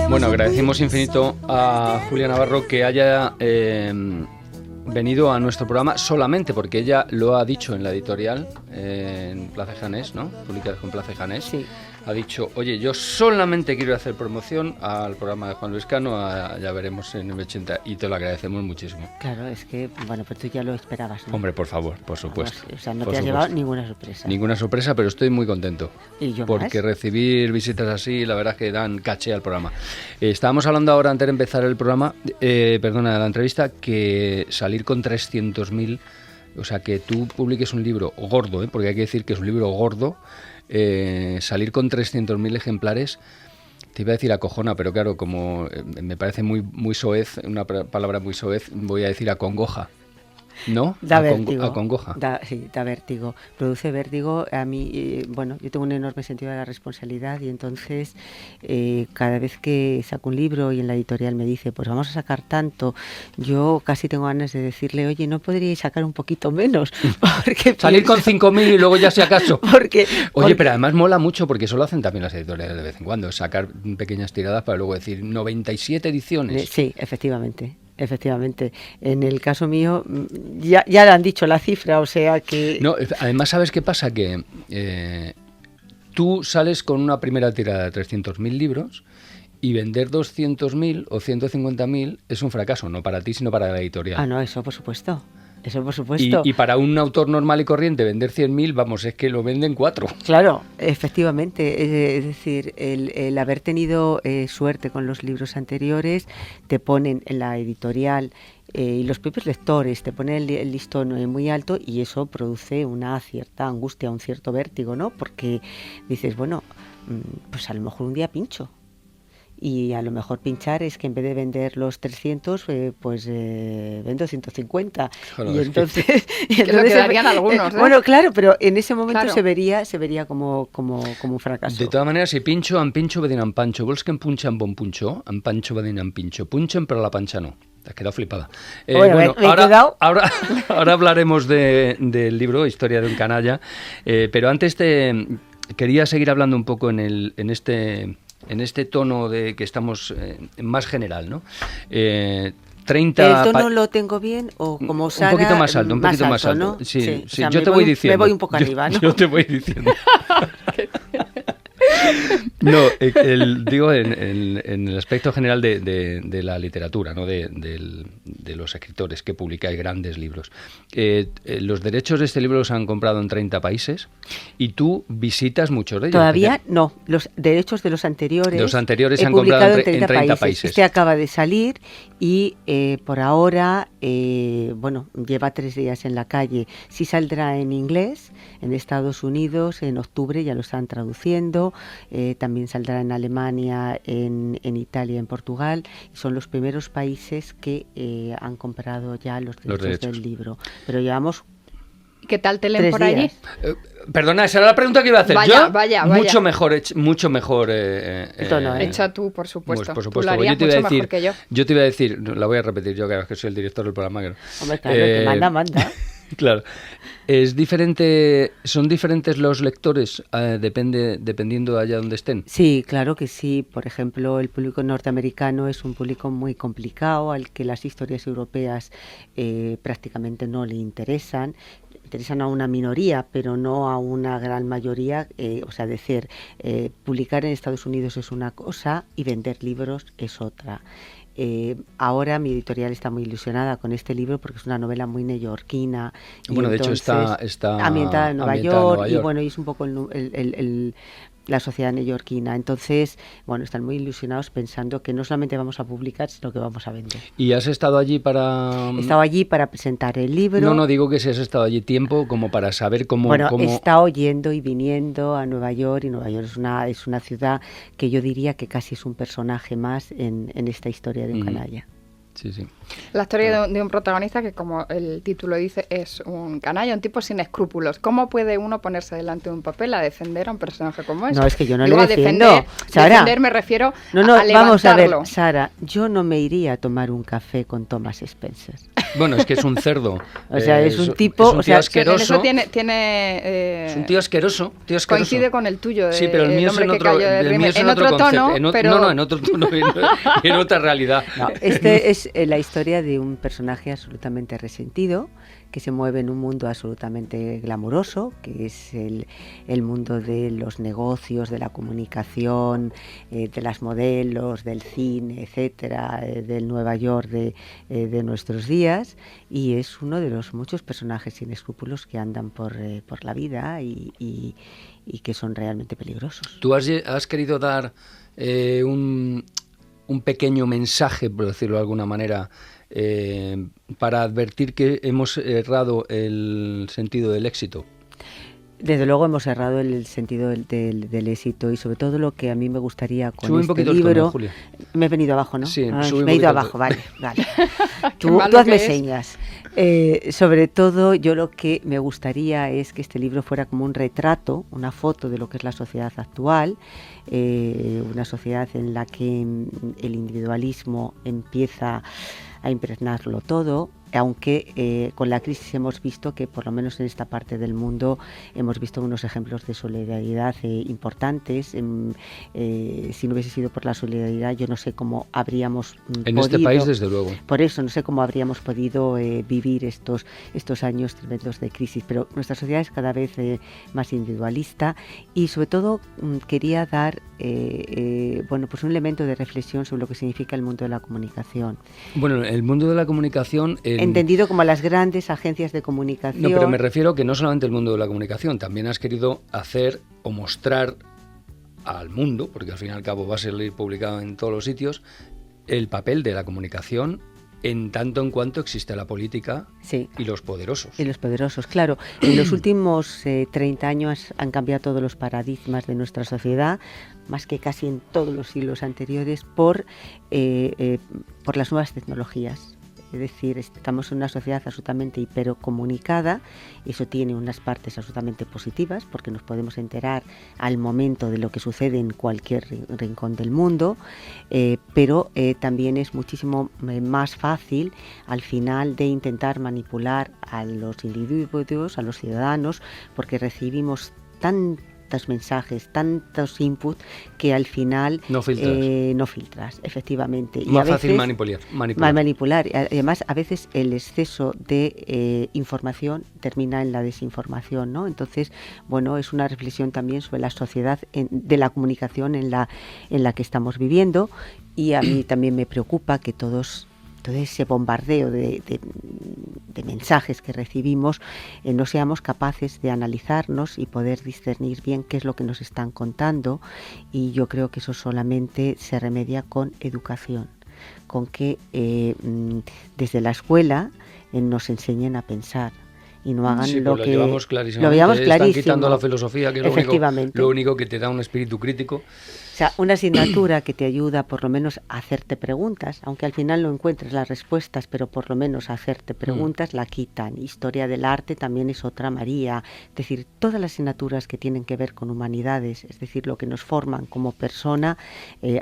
Bueno, agradecemos infinito a Julia Navarro que haya venido a nuestro programa solamente porque ella lo ha dicho en la editorial, en Plaza Janés, ¿no? Publicadas con Plaza Janés. Sí. Ha dicho, oye, yo solamente quiero hacer promoción al programa de Juan Luis Cano, ya veremos en M80, y te lo agradecemos muchísimo. Claro, es que, bueno, pues tú ya lo esperabas, ¿no? Hombre, por favor, por supuesto. Vamos, o sea, no te has llevado ninguna sorpresa. Ninguna sorpresa, pero estoy muy contento. ¿Y yo porque más? recibir visitas así, la verdad es que dan caché al programa. Estábamos hablando ahora, antes de empezar el programa, la entrevista, que salir con 300.000, o sea, que tú publiques un libro gordo, porque hay que decir que es un libro gordo, salir con 300.000 ejemplares, te iba a decir acojona, pero claro, como me parece muy soez, una palabra muy soez, voy a decir acongoja. ¿No? Da vértigo. Acongoja. Da vértigo. Produce vértigo. A mí, bueno, yo tengo un enorme sentido de la responsabilidad y entonces cada vez que saco un libro y en la editorial me dice, pues vamos a sacar tanto, yo casi tengo ganas de decirle, oye, ¿no podríais sacar un poquito menos? Porque salir con 5.000 y luego ya si acaso. Porque pero además mola mucho porque eso lo hacen también las editoriales de vez en cuando, sacar pequeñas tiradas para luego decir 97 ediciones. Sí, efectivamente. Efectivamente, en el caso mío ya le han dicho la cifra, o sea que... No, además, ¿sabes qué pasa? Que tú sales con una primera tirada de 300.000 libros y vender 200.000 o 150.000 es un fracaso, no para ti, sino para la editorial. Ah, no, eso por supuesto. Eso por supuesto. Y para un autor normal y corriente vender 100.000, vamos, es que lo venden 4. Claro, efectivamente. Es decir, el haber tenido suerte con los libros anteriores te ponen en la editorial y los propios lectores te ponen el listón muy alto y eso produce una cierta angustia, un cierto vértigo, ¿no? Porque dices, bueno, pues a lo mejor un día pincho. Y a lo mejor pinchar es que en vez de vender los 300, vendo 150. Claro, y entonces, que lo quedarían algunos, ¿eh? Bueno, claro, pero en ese momento claro. se vería como un fracaso. De todas maneras, si pincho, en pincho va dir en pancho. Vols que em punxa amb bon punxó? En pancho va dir en pincho. Punchen, pero la pancha no. Te has quedado flipada. Bueno, ahora hablaremos del libro, Historia de un canalla. Pero antes quería seguir hablando un poco en este tono de que estamos más general, ¿no? 30 ¿El tono lo tengo bien o como Sara? Un poquito más alto, ¿no? Sí, o sea, yo te voy diciendo. Me voy un poco arriba, ¿no? Yo te voy diciendo. No, digo en el aspecto general de la literatura, ¿no? de los escritores que publican grandes libros. Los derechos de este libro los han comprado en 30 países y tú visitas muchos de ellos. Todavía no, los derechos de los anteriores. Los anteriores se han comprado en 30 países. Este acaba de salir y por ahora, lleva 3 días en la calle. Sí saldrá en inglés, en Estados Unidos, en octubre ya lo están traduciendo. También saldrá en Alemania, en Italia, en Portugal. Son los primeros países que han comprado ya los derechos del libro. Pero llevamos... ¿Qué tal te leen por allí? Perdona, esa era la pregunta que iba a hacer. Vaya. Mucho mejor. Hecha tú, por supuesto. Por supuesto. Tú lo harías mucho mejor que yo. Yo te iba a decir, la voy a repetir yo, que soy el director del programa. Hombre, claro, que manda. Claro. ¿Son diferentes los lectores dependiendo de allá donde estén? Sí, claro que sí. Por ejemplo, el público norteamericano es un público muy complicado, al que las historias europeas prácticamente no le interesan a una minoría, pero no a una gran mayoría. Publicar en Estados Unidos es una cosa y vender libros es otra. Ahora mi editorial está muy ilusionada con este libro porque es una novela muy neoyorquina. Bueno, de hecho está ambientada en Nueva York. Y bueno, y es un poco la sociedad neoyorquina. Entonces, están muy ilusionados pensando que no solamente vamos a publicar, sino que vamos a vender. ¿Y has estado allí para...? He estado allí para presentar el libro. No digo que si has estado allí tiempo como para saber cómo... He estado yendo y viniendo a Nueva York, y Nueva York es una ciudad que yo diría que casi es un personaje más en esta historia de un canalla. Sí, sí. La historia de un protagonista que, como el título dice, es un canalla, un tipo sin escrúpulos. ¿Cómo puede uno ponerse delante de un papel a defender a un personaje como ese? No, es que yo no le defiendo. Sara, defender me refiero a levantarlo. Vamos a ver, Sara, yo no me iría a tomar un café con Thomas Spencer. Bueno, es que es un cerdo. O sea, es un tipo... Es un tío asqueroso. Eso tiene es un tío asqueroso. Coincide con el tuyo. Sí, pero el mío es en otro tono, pero... No, en otro tono y en otra realidad. No, este es la historia de un personaje absolutamente resentido, que se mueve en un mundo absolutamente glamuroso, que es el mundo de los negocios, de la comunicación, de las modelos, del cine, etcétera, del Nueva York de nuestros días, y es uno de los muchos personajes sin escrúpulos que andan por la vida y que son realmente peligrosos. ¿Tú has querido dar un pequeño mensaje, por decirlo de alguna manera, para advertir que hemos errado el sentido del éxito? Desde luego hemos errado el sentido del éxito, y sobre todo lo que a mí me gustaría con Sube este un poquito libro... el tono, Julia. Me he venido abajo, ¿no? Sí, me he ido abajo, vale. Tú hazme señas. Sobre todo, yo lo que me gustaría es que este libro fuera como un retrato, una foto de lo que es la sociedad actual, una sociedad en la que el individualismo empieza a impregnarlo todo, aunque con la crisis hemos visto que, por lo menos en esta parte del mundo, hemos visto unos ejemplos de solidaridad importantes. Si no hubiese sido por la solidaridad, yo no sé cómo habríamos en este país, desde luego. Por eso, no sé cómo habríamos podido vivir estos años tremendos de crisis. Pero nuestra sociedad es cada vez más individualista, y sobre todo quería dar pues un elemento de reflexión sobre lo que significa el mundo de la comunicación. Bueno, el mundo de la comunicación... entendido como las grandes agencias de comunicación. No, pero me refiero que no solamente el mundo de la comunicación, también has querido hacer o mostrar al mundo, porque al fin y al cabo va a salir publicado en todos los sitios, el papel de la comunicación en tanto en cuanto existe la política, sí, y los poderosos. Y los poderosos, claro. En los últimos 30 años han cambiado todos los paradigmas de nuestra sociedad, más que casi en todos los siglos anteriores, por las nuevas tecnologías. Es decir, estamos en una sociedad absolutamente hipercomunicada. Eso tiene unas partes absolutamente positivas, porque nos podemos enterar al momento de lo que sucede en cualquier rincón del mundo, pero también es muchísimo más fácil al final de intentar manipular a los individuos, a los ciudadanos, porque recibimos tantos mensajes, tantos inputs, que al final no filtras, efectivamente. Más fácil manipular. Además, a veces el exceso de información termina en la desinformación, ¿no? Entonces, bueno, es una reflexión también sobre la sociedad de la comunicación en la que estamos viviendo, y a mí también me preocupa que todo ese bombardeo de mensajes que recibimos, no seamos capaces de analizarnos y poder discernir bien qué es lo que nos están contando. Y yo creo que eso solamente se remedia con educación, con que desde la escuela nos enseñen a pensar y no hagan lo que... Lo llevamos clarísimo. Están quitando la filosofía, que es lo único que te da un espíritu crítico. O sea, una asignatura que te ayuda por lo menos a hacerte preguntas, aunque al final no encuentres las respuestas, pero por lo menos a hacerte preguntas, la quitan. Historia del arte también es otra María. Es decir, todas las asignaturas que tienen que ver con humanidades, es decir, lo que nos forman como persona,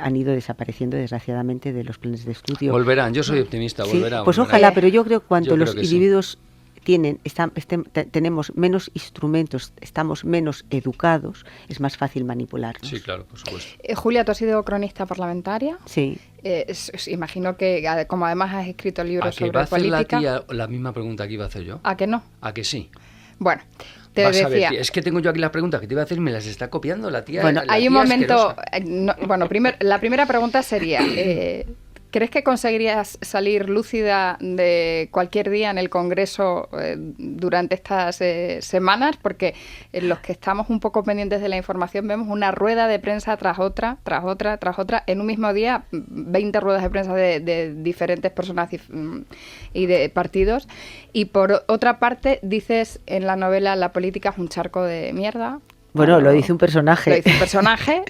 han ido desapareciendo desgraciadamente de los planes de estudio. Volverán, yo soy optimista, sí, volverán. Pues ojalá, pero yo creo que cuando los individuos... tenemos menos instrumentos, estamos menos educados, es más fácil manipularnos. Sí, claro, por supuesto. Julia, ¿tú has sido cronista parlamentaria? Sí. Imagino que, como además has escrito libros sobre política... ¿A que va a hacer la misma pregunta que iba a hacer yo? ¿A que no? ¿A que sí? Bueno, te Vas decía... A ver, es que tengo yo aquí las preguntas que te iba a hacer y me las está copiando la tía. Bueno, hay un momento... la primera pregunta sería... ¿Crees que conseguirías salir lúcida de cualquier día en el Congreso durante estas semanas? Porque los que estamos un poco pendientes de la información vemos una rueda de prensa tras otra, en un mismo día, 20 ruedas de prensa de diferentes personas y de partidos. Y por otra parte, dices en la novela, la política es un charco de mierda. Bueno, lo dice un personaje. Lo dice un personaje.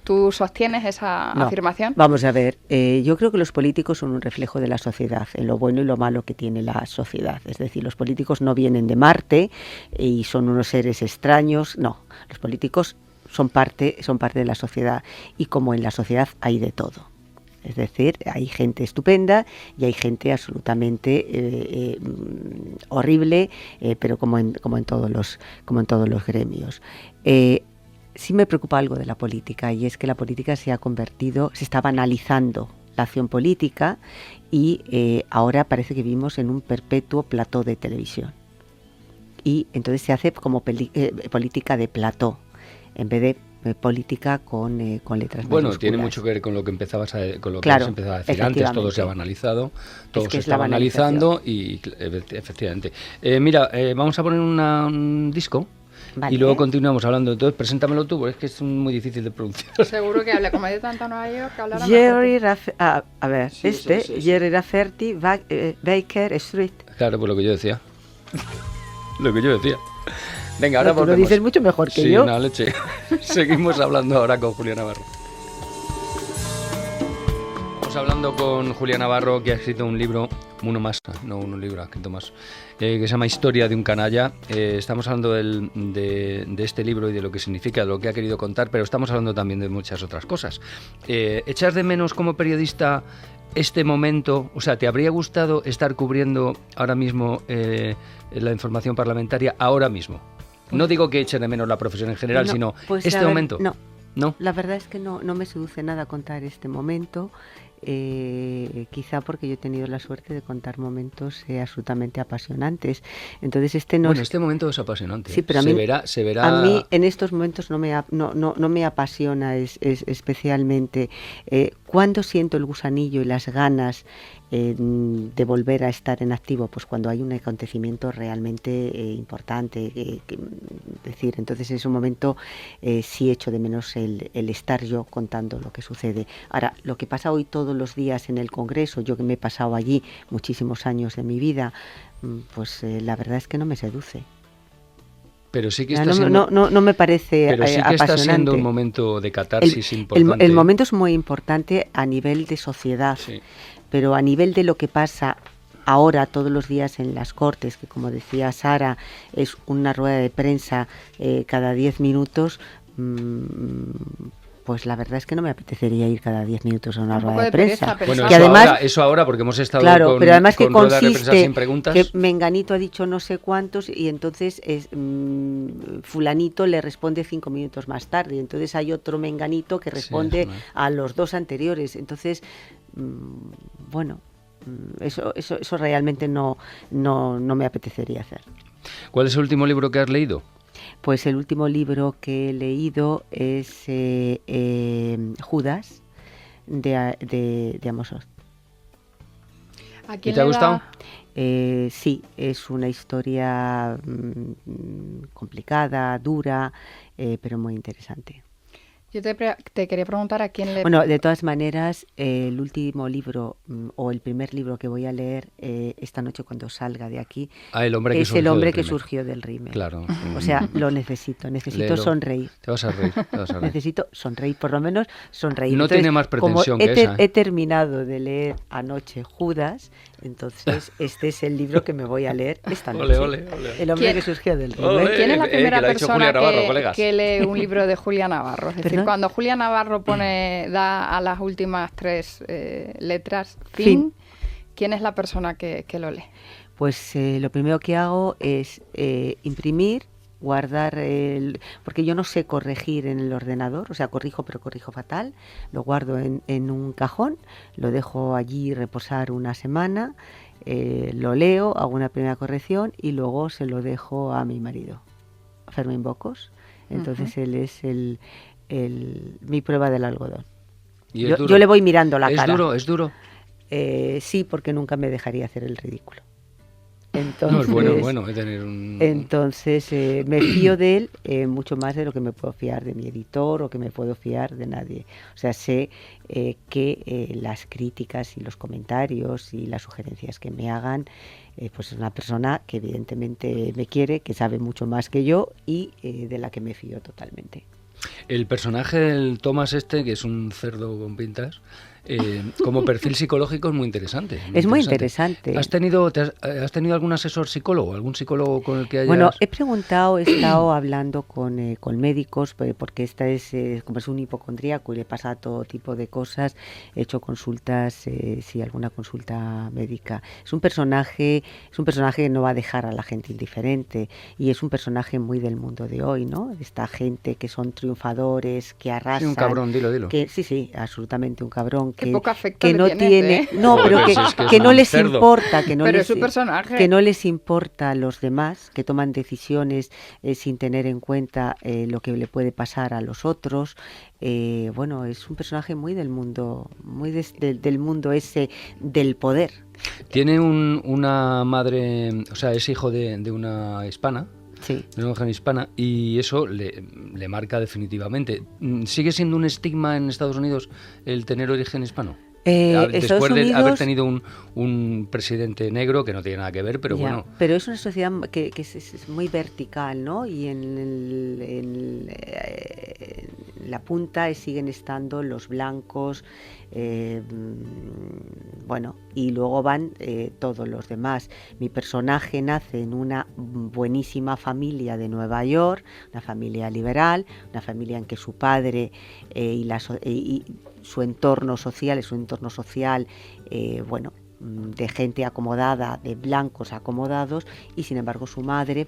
¿Tú sostienes esa afirmación? Vamos a ver, yo creo que los políticos son un reflejo de la sociedad, en lo bueno y lo malo que tiene la sociedad. Es decir, los políticos no vienen de Marte y son unos seres extraños. No, los políticos son parte de la sociedad, y como en la sociedad hay de todo. Es decir, hay gente estupenda y hay gente absolutamente horrible, pero como en todos los gremios. Sí me preocupa algo de la política, y es que la política se está banalizando la acción política, y ahora parece que vivimos en un perpetuo plató de televisión. Y entonces se hace como política de plató, en vez de política con letras Bueno, mayúsculas. tiene mucho que ver con lo que con lo que Claro, has empezado a decir antes. Todo se ha banalizado, todo se es está la banalizando, y efectivamente. Mira, vamos a poner un disco. Vale. Y luego continuamos hablando. Entonces, preséntamelo tú, porque es que es muy difícil de pronunciar. Seguro que habla, como hay tanto Nueva York, que hablará Jerry mejor. Jerry Rafferty, Baker Street. Claro, pues lo que yo decía. Lo que yo decía. Venga, ahora Tú lo volvemos. dices mucho mejor que sí, yo. Una leche. Seguimos hablando ahora con Julia Navarro. Estamos hablando con Julia Navarro, que ha escrito un libro, un libro, ha escrito más, que se llama Historia de un canalla. Estamos hablando de este libro y de lo que significa, de lo que ha querido contar, pero estamos hablando también de muchas otras cosas. ¿Echas de menos como periodista este momento? O sea, ¿te habría gustado estar cubriendo ahora mismo la información parlamentaria ahora mismo? No digo que eche de menos la profesión en general, sino pues este momento. No, la verdad es que no me seduce nada contar este momento. Quizá porque yo he tenido la suerte de contar momentos absolutamente apasionantes. Entonces este momento es apasionante. Sí, pero se verá. A mí en estos momentos no me apasiona especialmente. ¿Cuándo siento el gusanillo y las ganas de volver a estar en activo? Pues cuando hay un acontecimiento realmente importante. Decir, entonces en ese momento sí echo de menos el estar yo contando lo que sucede. Ahora, lo que pasa hoy todos los días en el Congreso, yo que me he pasado allí muchísimos años de mi vida, pues la verdad es que no me seduce. Pero sí que está siendo, no me parece pero sí que apasionante. Está siendo un momento de catarsis importante. El momento es muy importante a nivel de sociedad, sí. Pero a nivel de lo que pasa ahora todos los días en las Cortes, que como decía Sara, es una rueda de prensa cada 10 minutos, pues la verdad es que no me apetecería ir cada 10 minutos a una rueda de prensa. Bueno, que eso ahora, porque hemos estado con pero además que rueda de prensa sin preguntas. Que menganito ha dicho no sé cuántos y entonces fulanito le responde 5 minutos más tarde. Entonces hay otro menganito que responde a los 2 anteriores. Entonces, bueno, eso realmente no me apetecería hacer. ¿Cuál es el último libro que has leído? Pues el último libro que he leído es Judas, de Amos Oz. ¿Y te ha gustado? Sí, es una historia complicada, dura, pero muy interesante. Yo te quería preguntar a quién le... Bueno, de todas maneras, el último libro o el primer libro que voy a leer esta noche cuando salga de aquí es El hombre que surgió del rímel. Claro. O sea, lo necesito Léelo. Sonreír. Te vas a reír. Necesito sonreír, por lo menos sonreír. No. Entonces, tiene más pretensión como que esa. He terminado de leer anoche Judas, entonces este es el libro que me voy a leer esta noche. Ole. El hombre que surgió del rímel. ¿Quién es la primera persona Navarro, que lee un libro de Julia Navarro? Es decir, cuando Julia Navarro da a las últimas 3 letras fin, ¿quién es la persona que lo lee? Pues lo primero que hago es imprimir, guardar porque yo no sé corregir en el ordenador, o sea, corrijo, pero corrijo fatal. Lo guardo en un cajón, lo dejo allí reposar una semana, lo leo, hago una primera corrección y luego se lo dejo a mi marido, Fermín Bocos. Entonces él es mi prueba del algodón. Yo le voy mirando la cara. ¿Es duro? Sí, porque nunca me dejaría hacer el ridículo. Entonces, no, es bueno tener un... Entonces me fío de él mucho más de lo que me puedo fiar de mi editor o que me puedo fiar de nadie. O sea, sé que las críticas y los comentarios y las sugerencias que me hagan pues es una persona que evidentemente me quiere, que sabe mucho más que yo y de la que me fío totalmente. El personaje del Thomas que es un cerdo con pintas, como perfil psicológico es muy interesante. Es muy interesante. ¿Has tenido algún asesor psicólogo, algún psicólogo con el que hayas...? Bueno, he estado hablando con médicos, porque esta como es un hipocondríaco y le pasa todo tipo de cosas, he hecho consultas, alguna consulta médica. Es un personaje que no va a dejar a la gente indiferente y es un personaje muy del mundo de hoy, ¿no? Esta gente que son triunfadores, que arrasan. Sí, un cabrón, dilo. Sí, absolutamente un cabrón. Qué poco afecto que no tienes, tiene, no, pero que no les importa, que no les importa a los demás, que toman decisiones sin tener en cuenta lo que le puede pasar a los otros. Bueno, es un personaje muy del mundo, muy del mundo ese del poder. Tiene una madre, o sea, es hijo de una hispana. Sí. De una mujer hispana, y eso le marca definitivamente. ¿Sigue siendo un estigma en Estados Unidos el tener origen hispano? Después de haber tenido un presidente negro, que no tiene nada que ver, pero bueno. Pero es una sociedad que es muy vertical, ¿no? Y en la punta siguen estando los blancos, bueno, y luego van todos los demás. Mi personaje nace en una buenísima familia de Nueva York, una familia liberal, una familia en que su padre y su entorno social, bueno, de gente acomodada, de blancos acomodados, y sin embargo su madre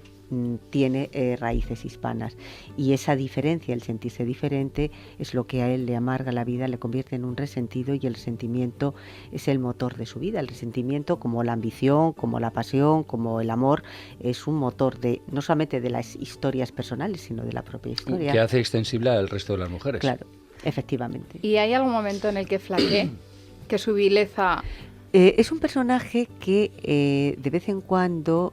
tiene raíces hispanas, y esa diferencia, el sentirse diferente, es lo que a él le amarga la vida, le convierte en un resentido, y el resentimiento es el motor de su vida. El resentimiento, como la ambición, como la pasión, como el amor, es un motor no solamente de las historias personales, sino de la propia historia. Que hace extensible al resto de las mujeres. Claro, efectivamente. ¿Y hay algún momento en el que flaquee? Que su vileza... Es un personaje que de vez en cuando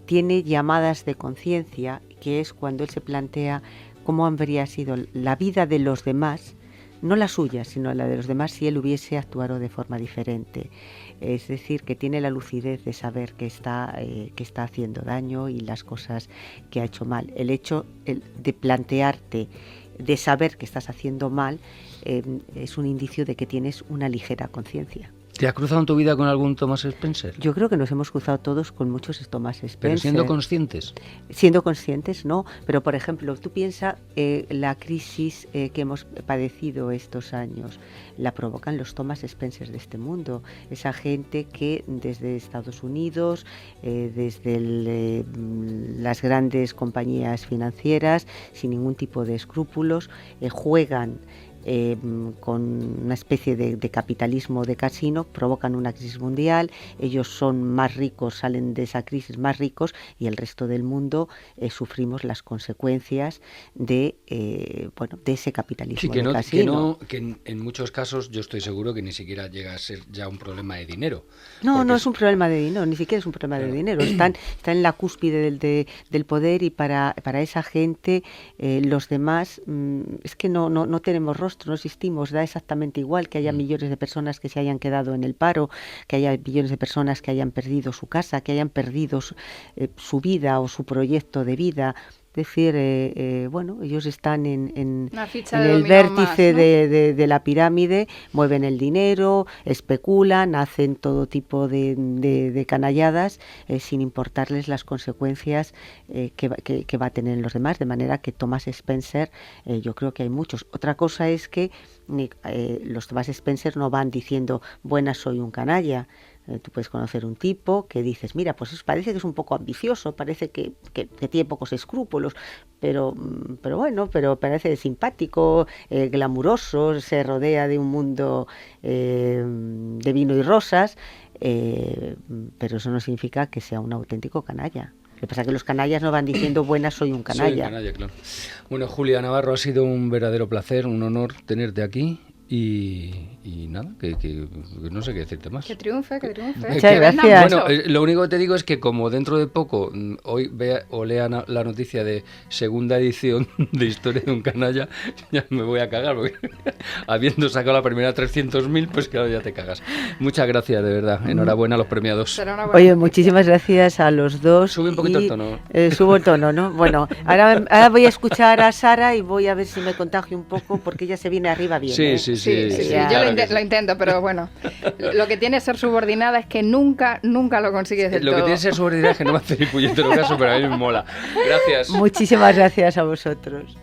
tiene llamadas de conciencia, que es cuando él se plantea cómo habría sido la vida de los demás, no la suya, sino la de los demás, si él hubiese actuado de forma diferente. Es decir, que tiene la lucidez de saber que está haciendo daño y las cosas que ha hecho mal. El hecho de plantearte, de saber que estás haciendo mal, es un indicio de que tienes una ligera conciencia. ¿Te has cruzado en tu vida con algún Thomas Spencer? Yo creo que nos hemos cruzado todos con muchos Thomas Spencer. ¿Pero siendo conscientes? Siendo conscientes, no. Pero, por ejemplo, tú piensas la crisis que hemos padecido estos años, la provocan los Thomas Spencer de este mundo. Esa gente que desde Estados Unidos, desde las grandes compañías financieras, sin ningún tipo de escrúpulos, juegan con una especie de capitalismo de casino, provocan una crisis mundial, ellos son más ricos, salen de esa crisis más ricos, y el resto del mundo sufrimos las consecuencias de ese capitalismo de casino. Que en muchos casos yo estoy seguro que ni siquiera llega a ser ya un problema de dinero. No es un problema de dinero, ni siquiera es un problema de dinero. Están en la cúspide del poder, y para esa gente los demás es que no tenemos rostro, no existimos, da exactamente igual que haya millones de personas que se hayan quedado en el paro, que haya millones de personas que hayan perdido su casa, que hayan perdido su vida o su proyecto de vida. Es decir, ellos están en el vértice más, ¿no? de la pirámide, mueven el dinero, especulan, hacen todo tipo de canalladas sin importarles las consecuencias que va a tener en los demás, de manera que Thomas Spencer, yo creo que hay muchos. Otra cosa es que los Thomas Spencer no van diciendo, buenas, soy un canalla. Tú puedes conocer un tipo que dices, mira, pues parece que es un poco ambicioso, parece que tiene pocos escrúpulos, pero parece simpático, glamuroso, se rodea de un mundo de vino y rosas, pero eso no significa que sea un auténtico canalla. Lo que pasa es que los canallas no van diciendo, buenas, soy un canalla. Soy un canalla, claro. Bueno, Julia Navarro, ha sido un verdadero placer, un honor tenerte aquí. Y nada, que no sé qué decirte más. Que triunfe, que triunfe. Muchas gracias. Bueno, lo único que te digo es que como dentro de poco hoy vea o lea la noticia de segunda edición de Historia de un canalla, ya me voy a cagar, porque habiendo sacado la primera 300.000, pues claro, ya te cagas. Muchas gracias, de verdad. Enhorabuena a los premiados. Oye, muchísimas gracias a los dos. Sube un poquito el tono. Subo el tono, ¿no? Bueno, ahora voy a escuchar a Sara y voy a ver si me contagio un poco, porque ella se viene arriba bien. Sí. Yo lo intento, pero bueno, lo que tiene ser subordinada es que nunca lo consigues del todo. Lo que tiene ser subordinada es que no me hace ni puñetero caso, pero a mí me mola. Gracias. Muchísimas gracias a vosotros.